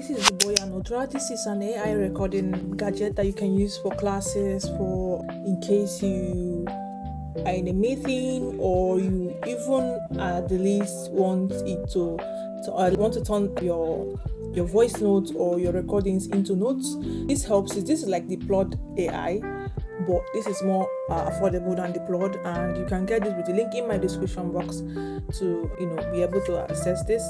This is the BOYA Notra. This is an AI recording gadget that you can use for classes, for in case you are in a meeting, or you even at the least want it to want to turn your voice notes or your recordings into notes. This helps. This is like the plaud AI, but this is more affordable than the plaud, and you can get this with the link in my description box to be able to access this.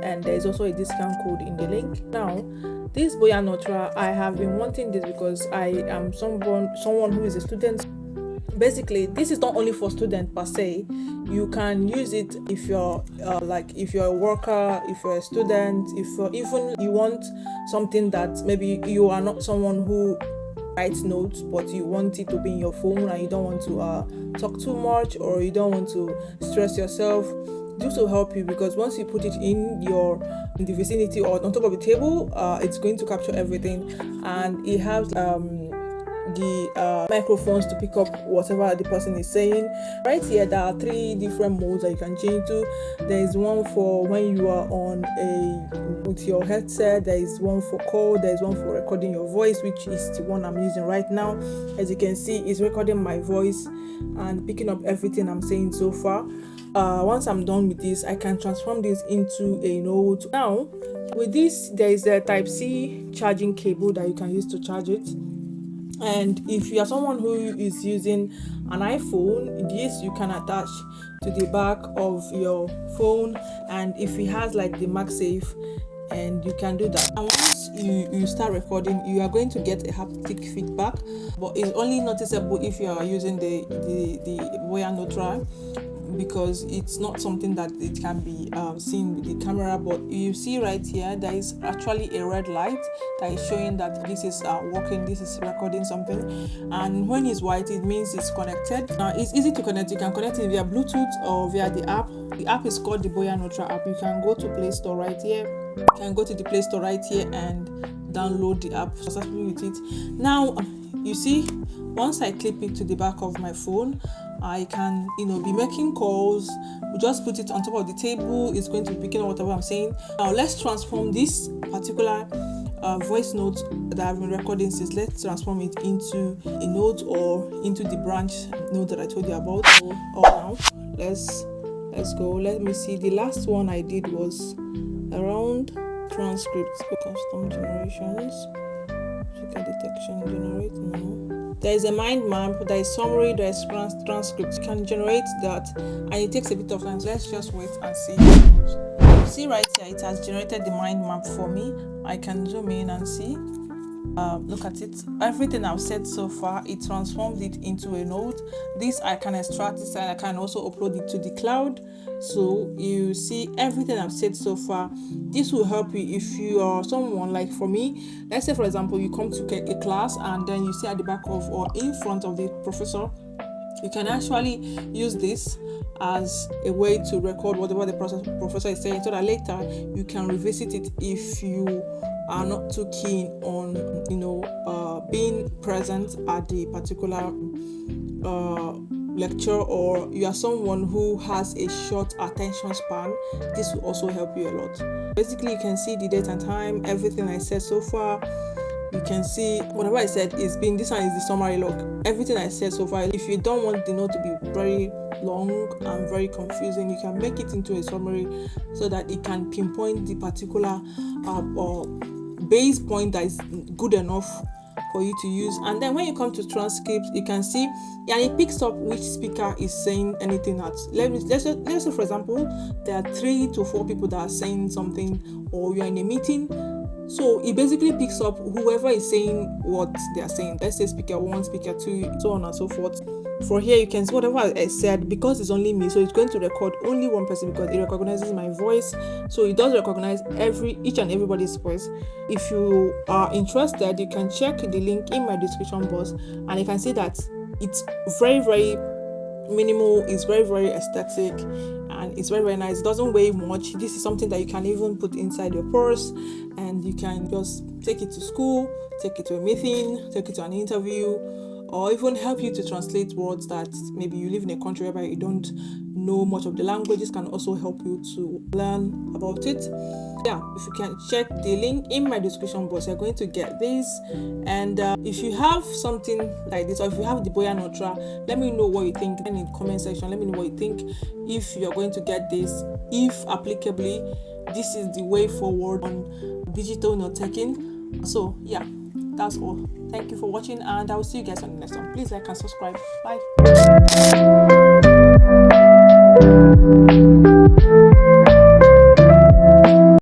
And there is also a discount code in the link. Now, this BOYA Notra, I have been wanting this because I am someone who is a student. Basically, this is not only for students per se. You can use it if you're if you're a worker, if you're a student, if you want something that maybe you are not someone who writes notes, but you want it to be in your phone and you don't want to talk too much, or you don't want to stress yourself. This will help you, because once you put it in the vicinity or on top of the table, it's going to capture everything, and it has the microphones to pick up whatever the person is saying. Right here, there are 3 different modes that you can change to. There is one for when you are with your headset. There is one for call. There is one for recording your voice, which is the one I'm using right now. As you can see, it's recording my voice and picking up everything I'm saying so far. Once I'm done with this, I can transform this into a note. Now, with this, there is a Type-C charging cable that you can use to charge it. And if you are someone who is using an iPhone, this you can attach to the back of your phone, and if it has like the MagSafe, and you can do that. And once you start recording, you are going to get a haptic feedback, but it's only noticeable if you are using the BOYA Notra, because it's not something that it can be seen with the camera. But you see right here, there is actually a red light that is showing that this is working, this is recording something. And when it's white, it means it's connected. Now, it's easy to connect. You can connect it via Bluetooth or via the app. The app is called the BOYA Notra app. You can go to Play Store right here. You can go to the Play Store right here and download the app successfully with it. Now, you see, once I clip it to the back of my phone, I can be making calls. We just put it on top of the table. It's going to be picking up whatever I'm saying. Now, let's transform this particular voice note that I've been recording since. Let's transform it into a note, or into the branch note that I told you about. Now, let's go. Let me see. The last one I did was around transcripts, custom generations, speaker detection, generate. No. There is a mind map, there is summary, there is transcripts. You can generate that, and it takes a bit of time. Let's just wait and see. You see right here, it has generated the mind map for me. I can zoom in and see. Look at it. Everything I've said so far, it transformed it into a note. This I can extract it, and I can also upload it to the cloud. So you see everything I've said so far. This will help you if you are someone like, for me, let's say for example you come to a class, and then you see at the back of or in front of the professor. You can actually use this as a way to record whatever the professor is saying, so that later you can revisit it if you are not too keen on being present at the particular lecture, or you are someone who has a short attention span. This will also help you a lot. Basically, you can see the date and time, everything I said so far. You can see whatever I said this one is the summary log. Everything I said so far. If you don't want the note to be very long and very confusing, you can make it into a summary so that it can pinpoint the particular base point that is good enough for you to use. And then when you come to transcripts, you can see, and it picks up which speaker is saying anything at. Let's say for example, there are 3 to 4 people that are saying something, or you're in a meeting. So it basically picks up whoever is saying what they are saying. Let's say speaker 1, speaker 2, so on and so forth. For here, you can see whatever I said, because it's only me, so it's going to record only one person, because it recognizes my voice. So it does recognize each and everybody's voice. If you are interested, you can check the link in my description box, and you can see that it's very, very minimal. It's very, very aesthetic, and it's very, very nice. It doesn't weigh much. This is something that you can even put inside your purse, and you can just take it to school, take it to a meeting, take it to an interview, or even help you to translate words that maybe you live in a country where you don't know much of the languages, can also help you to learn about it. Yeah, if you can check the link in my description box, you're going to get this. And if you have something like this, or if you have the BOYA Notra, let me know what you think in the comment section. Let me know what you think, if you're going to get this, if applicably this is the way forward on digital note taking. So yeah, that's all. Thank you for watching, and I will see you guys on the next one. Please like and subscribe. Bye.